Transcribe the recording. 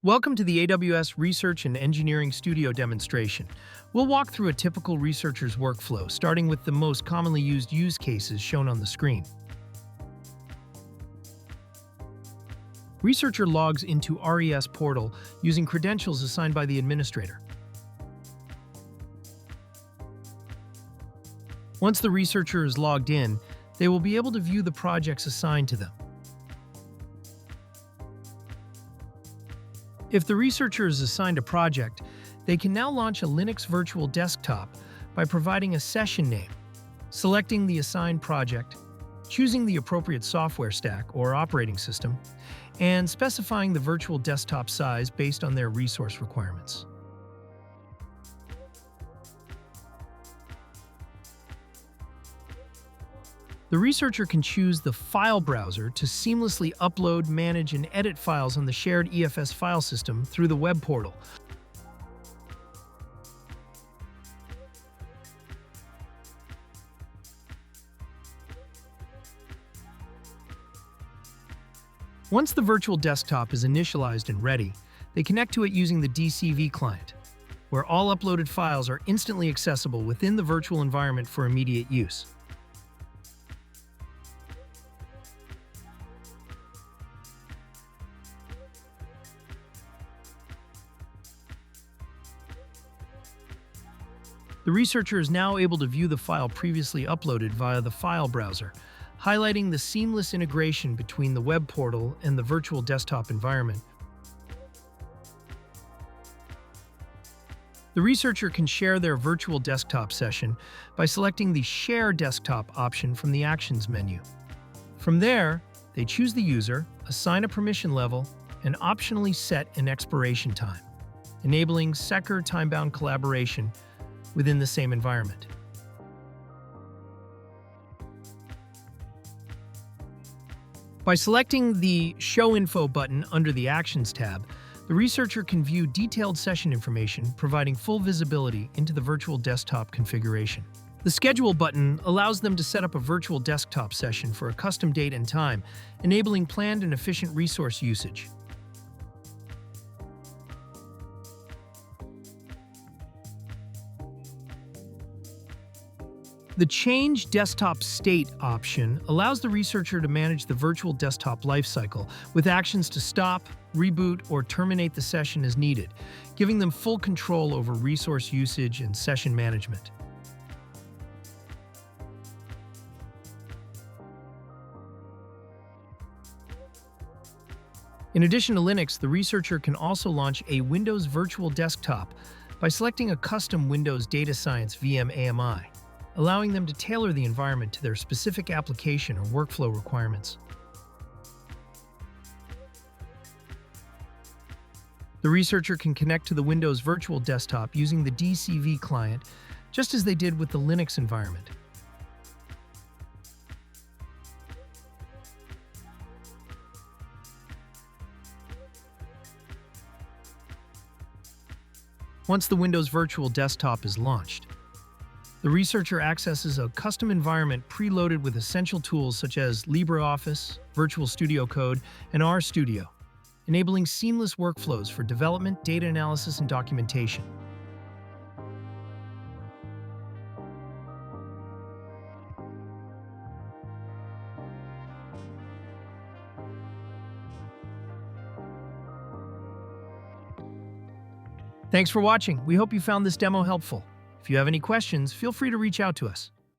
Welcome to the AWS Research and Engineering Studio demonstration. We'll walk through a typical researcher's workflow, starting with the most commonly used use cases shown on the screen. Researcher logs into RES portal using credentials assigned by the administrator. Once the researcher is logged in, they will be able to view the projects assigned to them. If the researcher is assigned a project, they can now launch a Linux virtual desktop by providing a session name, selecting the assigned project, choosing the appropriate software stack or operating system, and specifying the virtual desktop size based on their resource requirements. The researcher can choose the file browser to seamlessly upload, manage, and edit files on the shared EFS file system through the web portal. Once the virtual desktop is initialized and ready, they connect to it using the DCV client, where all uploaded files are instantly accessible within the virtual environment for immediate use. The researcher is now able to view the file previously uploaded via the file browser, highlighting the seamless integration between the web portal and the virtual desktop environment. The researcher can share their virtual desktop session by selecting the Share Desktop option from the Actions menu. From there, they choose the user, assign a permission level, and optionally set an expiration time, enabling secure time-bound collaboration within the same environment. By selecting the Show Info button under the Actions tab, the researcher can view detailed session information, providing full visibility into the virtual desktop configuration. The Schedule button allows them to set up a virtual desktop session for a custom date and time, enabling planned and efficient resource usage. The Change Desktop State option allows the researcher to manage the virtual desktop lifecycle with actions to stop, reboot, or terminate the session as needed, giving them full control over resource usage and session management. In addition to Linux, the researcher can also launch a Windows virtual desktop by selecting a custom Windows Data Science VM AMI, allowing them to tailor the environment to their specific application or workflow requirements. The researcher can connect to the Windows Virtual Desktop using the DCV client, just as they did with the Linux environment. Once the Windows Virtual Desktop is launched, the researcher accesses a custom environment preloaded with essential tools such as LibreOffice, Virtual Studio Code, and RStudio, enabling seamless workflows for development, data analysis, and documentation. Thanks for watching. We hope you found this demo helpful. If you have any questions, feel free to reach out to us.